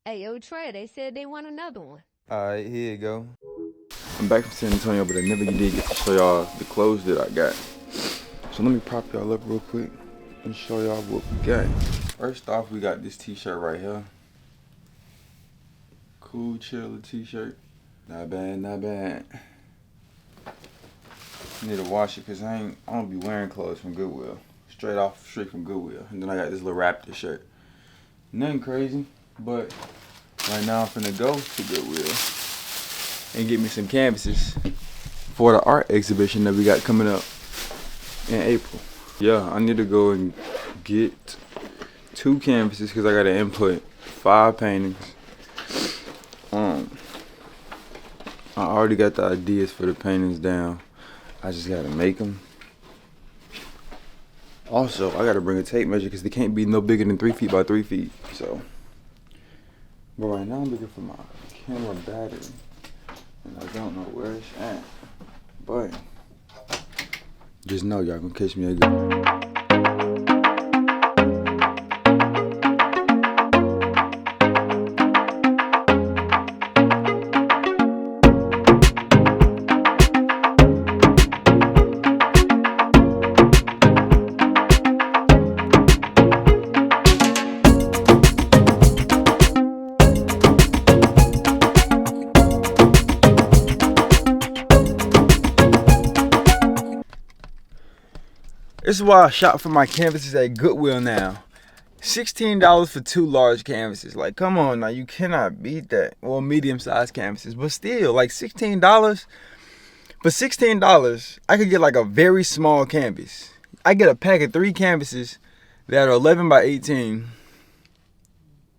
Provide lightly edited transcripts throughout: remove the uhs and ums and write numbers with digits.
Hey, yo, Trey, they said they want another one. Alright, here you go. I'm back from San Antonio, but I never did get to show y'all the clothes that I got. So let me prop y'all up real quick and show y'all what we got. First off, we got this t-shirt right here. Cool chiller t-shirt. Not bad, not bad. Need to wash it because I don't be wearing clothes from Goodwill. Straight from Goodwill. And then I got this little Raptor shirt. Nothing crazy, but right now I'm finna go to Goodwill and get me some canvases for the art exhibition that we got coming up in April. Yeah, I need to go and get 2 canvases because I gotta input 5 paintings. I already got the ideas for the paintings down. I just gotta make them. Also, I gotta bring a tape measure because they can't be no bigger than 3 feet by 3 feet. So, but right now I'm looking for my camera battery, and I don't know where it's at. But just know y'all gonna catch me again. This is why I shop for my canvases at Goodwill now. $16 for 2 large canvases. Like, come on now, you cannot beat that. Well, medium-sized canvases, but still, like $16. For $16, I could get like a very small canvas. I get a pack of 3 canvases that are 11 by 18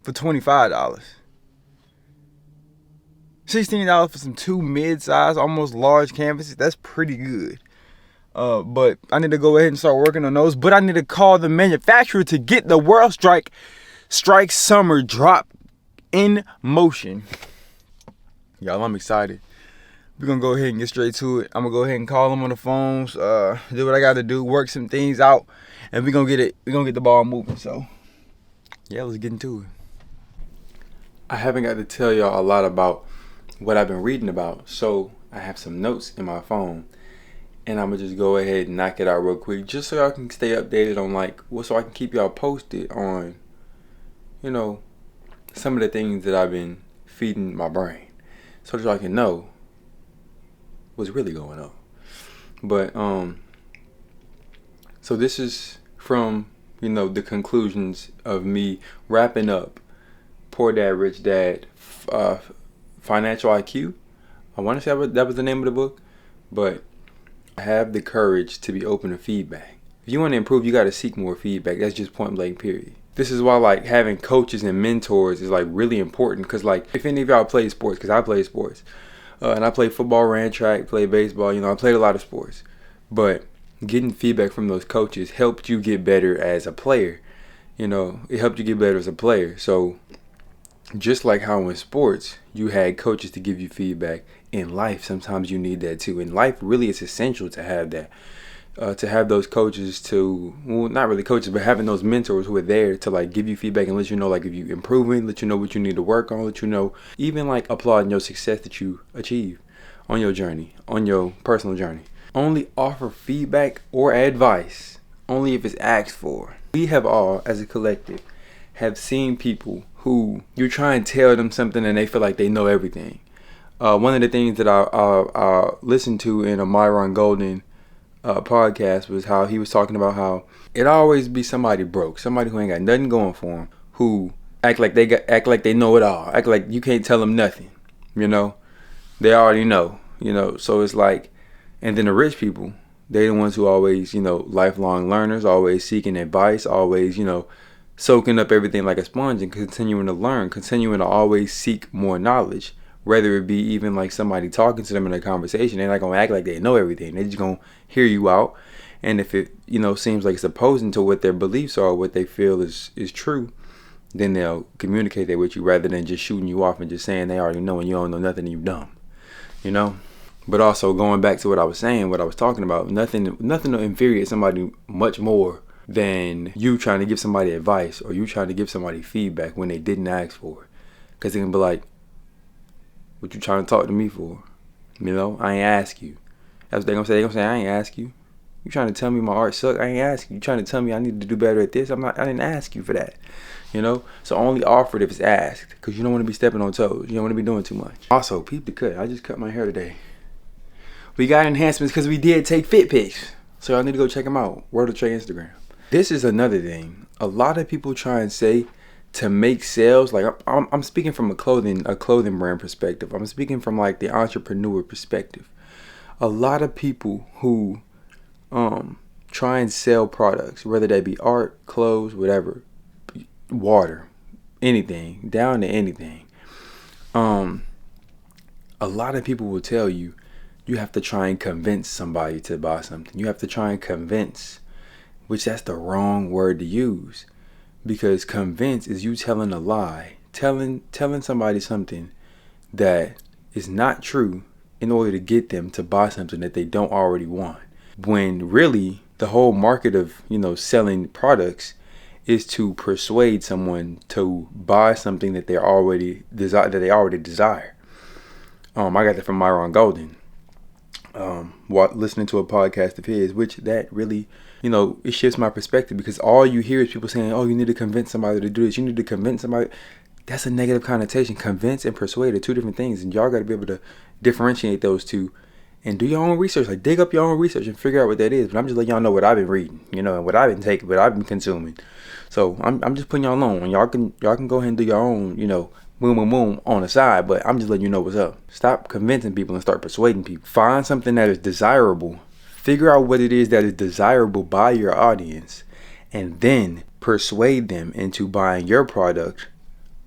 for $25. $16 for some 2 mid-size, almost large canvases. That's pretty good. But I need to go ahead and start working on those. But I need to call the manufacturer to get the WrldStrike summer drop in motion. Y'all, I'm excited. We're gonna go ahead and get straight to it. I'm gonna go ahead and call them on the phones, do what I gotta do, work some things out, and we're gonna get the ball moving. So yeah, let's get into it. I haven't got to tell y'all a lot about what I've been reading about, so I have some notes in my phone. And I'm gonna just go ahead and knock it out real quick, just so y'all can stay updated on so I can keep y'all posted on, some of the things that I've been feeding my brain, so that y'all can know what's really going on. But so this is from the conclusions of me wrapping up Poor Dad Rich Dad, Financial IQ. I want to say that was the name of the book, but have the courage to be open to feedback. If you want to improve, you got to seek more feedback. That's just point blank period. This is why having coaches and mentors is really important, because if any of y'all play sports, because I play sports, and I play football, ran track, played baseball, I played a lot of sports, but getting feedback from those coaches helped you get better as a player. It helped you get better as a player. So just like how in sports you had coaches to give you feedback, in life sometimes you need that too. In life, really, it's essential to have that, to have those coaches not really coaches, but having those mentors who are there to give you feedback and let you know if you're improving, let you know what you need to work on, let you know, even applauding your success that you achieve on your journey, on your personal journey. Only offer feedback or advice only if it's asked for. We have all, as a collective, have seen people who you try and tell them something and they feel like they know everything. One of the things that I listened to in a Myron Golden podcast was how he was talking about how it always be somebody broke, somebody who ain't got nothing going for them, who act like they know it all, act like you can't tell them nothing. They already know. So it's and then the rich people, they the ones who always lifelong learners, always seeking advice, always soaking up everything like a sponge and continuing to learn, continuing to always seek more knowledge. Whether it be even somebody talking to them in a conversation, they're not going to act like they know everything. They're just going to hear you out. And if it, seems like it's opposing to what their beliefs are, or what they feel is true, then they'll communicate that with you rather than just shooting you off and just saying they already know and you don't know nothing and you dumb. But also going back to what I was saying, what I was talking about, nothing to infuriate somebody much more than you trying to give somebody advice or you trying to give somebody feedback when they didn't ask for it. Because they're going to be like, what you trying to talk to me for? You know, I ain't ask you. That's what they're going to say. They're going to say, I ain't ask you. You trying to tell me my art suck? I ain't ask you. You trying to tell me I need to do better at this? I didn't ask you for that. You know? So only offer it if it's asked. Because you don't want to be stepping on toes. You don't want to be doing too much. Also, peep the cut. I just cut my hair today. We got enhancements because we did take fit pics. So I need to go check them out. WrldOfTre Instagram. This is another thing. A lot of people try and say to make sales. Like I'm speaking from a clothing brand perspective. I'm speaking from like the entrepreneur perspective. A lot of people who try and sell products, whether they be art, clothes, whatever, water, anything, down to anything. A lot of people will tell you you have to try and convince somebody to buy something. You have to try and convince, which that's the wrong word to use, because convince is you telling a lie, telling somebody something that is not true in order to get them to buy something that they don't already want. When really the whole market of, you know, selling products is to persuade someone to buy something that they already desire. I got that from Myron Golden. Listening to a podcast of his, which that really, you know, it shifts my perspective, because all you hear is people saying, oh, you need to convince somebody to do this. You need to convince somebody. That's a negative connotation. Convince and persuade are two different things, and y'all got to be able to differentiate those two and do your own research. Like, dig up your own research and figure out what that is. But I'm just letting y'all know what I've been reading, you know, and what I've been taking, what I've been consuming. So I'm just putting y'all on. Y'all can go ahead and do your own, you know, boom on the side, but I'm just letting you know what's up. Stop convincing people and start persuading people. Find something that is desirable. Figure out what it is that is desirable by your audience, and then persuade them into buying your product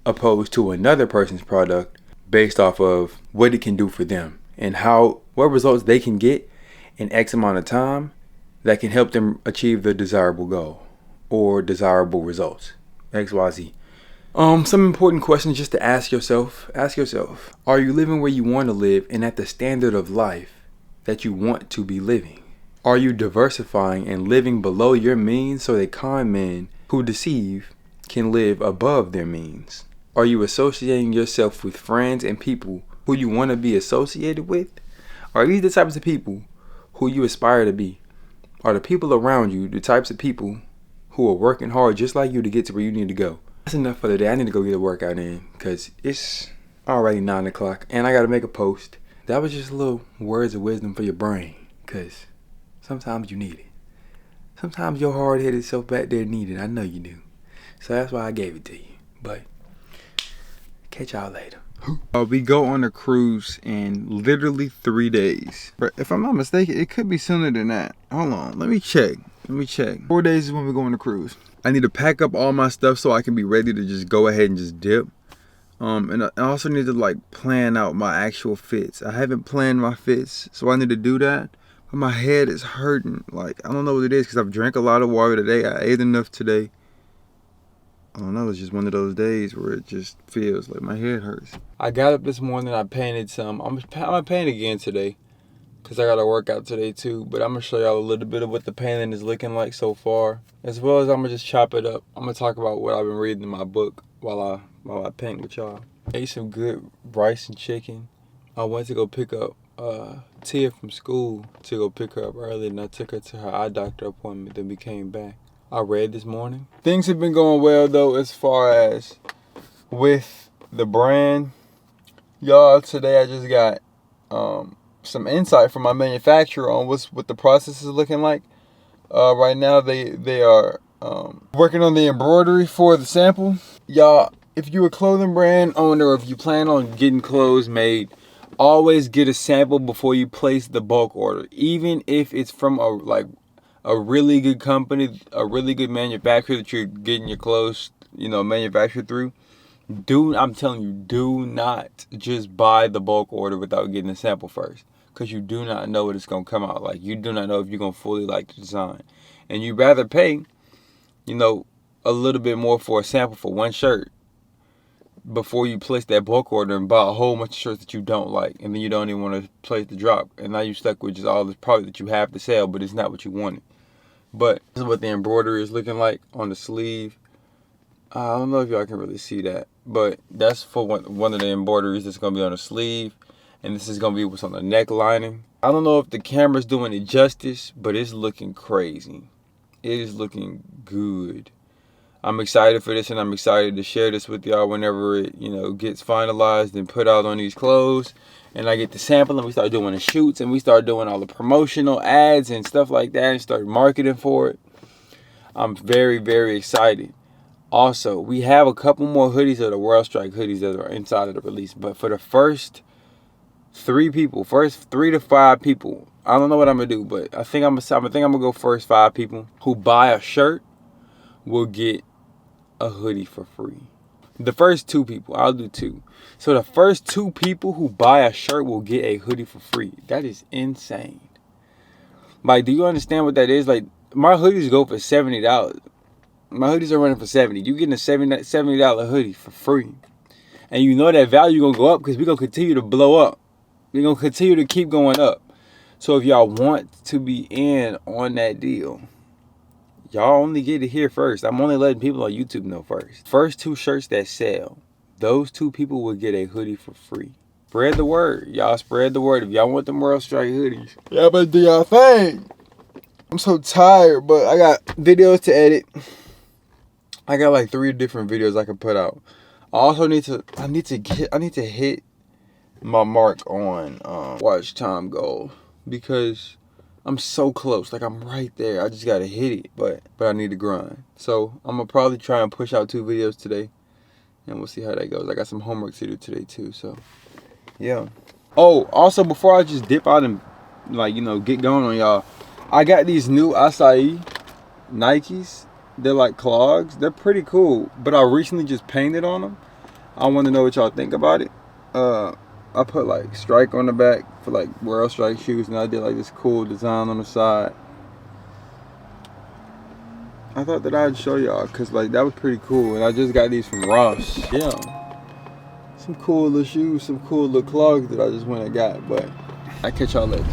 opposed to another person's product based off of what it can do for them and what results they can get in X amount of time that can help them achieve the desirable goal or desirable results. XYZ. Some important questions just to ask yourself. Ask yourself, are you living where you want to live and at the standard of life that you want to be living? Are you diversifying and living below your means so that con men who deceive can live above their means? Are you associating yourself with friends and people who you want to be associated with? Are these the types of people who you aspire to be? Are the people around you the types of people who are working hard just like you to get to where you need to go? That's enough for the day. I need to go get a workout in because it's already 9 o'clock and I got to make a post. That was just a little words of wisdom for your brain, because sometimes you need it. Sometimes your hard-headed self back there need it. I know you do. So that's why I gave it to you. But catch y'all later. We go on a cruise in literally 3 days. If I'm not mistaken, it could be sooner than that. Hold on. Let me check. 4 days is when we go on the cruise. I need to pack up all my stuff so I can be ready to just go ahead and just dip. And I also need to like plan out my actual fits. I haven't planned my fits, so I need to do that. But my head is hurting. Like, I don't know what it is because I've drank a lot of water today. I ate enough today. I don't know, it's just one of those days where it just feels like my head hurts. I got up this morning, I painted some. I'm gonna paint again today because I got to work out today too. But I'm going to show y'all a little bit of what the painting is looking like so far. As well as I'm going to just chop it up. I'm going to talk about what I've been reading in my book while I paint with y'all. Ate some good rice and chicken. I went to go pick up Tia from school to go pick her up early, and I took her to her eye doctor appointment. Then we came back. I read this morning. Things have been going well though as far as with the brand. Y'all, today I just got some insight from my manufacturer on what the process is looking like. Right now they are working on the embroidery for the sample. Y'all, if you're a clothing brand owner, or if you plan on getting clothes made, always get a sample before you place the bulk order. Even if it's from a really good company, a really good manufacturer that you're getting your clothes, manufactured through. I'm telling you, do not just buy the bulk order without getting a sample first. Because you do not know what it's going to come out like. You do not know if you're going to fully like the design. And you'd rather pay, a little bit more for a sample for one shirt before you place that bulk order and buy a whole bunch of shirts that you don't like. And then you don't even want to place the drop. And now you're stuck with just all this product that you have to sell, but it's not what you wanted. But this is what the embroidery is looking like on the sleeve. I don't know if y'all can really see that, but that's for one of the embroideries that's gonna be on the sleeve, and this is gonna be what's on the neck lining. I don't know if the camera's doing it justice, but it's looking crazy. It is looking good. I'm excited for this, and I'm excited to share this with y'all whenever it, gets finalized and put out on these clothes. And I get the sample, and we start doing the shoots, and we start doing all the promotional ads and stuff like that, and start marketing for it. I'm very, very excited. Also, we have a couple more hoodies of the WrldStrike hoodies that are inside of the release. But for the first 3 to 5 people, I don't know what I'm gonna do, but I think I'm gonna go first 5 people who buy a shirt will get a hoodie for free. The first 2 people, I'll do 2. So the first 2 people who buy a shirt will get a hoodie for free. That is insane. Like, do you understand what that is? Like, my hoodies go for $70. My hoodies are running for $70. You getting a $70 hoodie for free. And you know that value gonna go up because we're gonna continue to blow up. We're gonna continue to keep going up. So if y'all want to be in on that deal, y'all only get it here first. I'm only letting people on YouTube know first. First 2 shirts that sell, those 2 people will get a hoodie for free. Spread the word. Y'all spread the word. If y'all want them WrldStrike hoodies, y'all better do y'all thing. I'm so tired, but I got videos to edit. I got like 3 different videos I can put out. I also need to hit my mark on watch time goal, because I'm so close. Like, I'm right there. I just gotta hit it, but I need to grind. So I'm gonna probably try and push out 2 videos today, and we'll see how that goes. I got some homework to do today too, so yeah. Oh, also, before I just dip out and get going on y'all, I got these new Acai Nikes. They're like clogs. They're pretty cool, but I recently just painted on them. I want to know what y'all think about it. I put like strike on the back for like WrldStrike shoes, and I did like this cool design on the side. I thought that I'd show y'all because like that was pretty cool, and I just got these from Ross. Yeah, some cool little shoes, some cool little clogs that I just went and got. But I catch y'all later.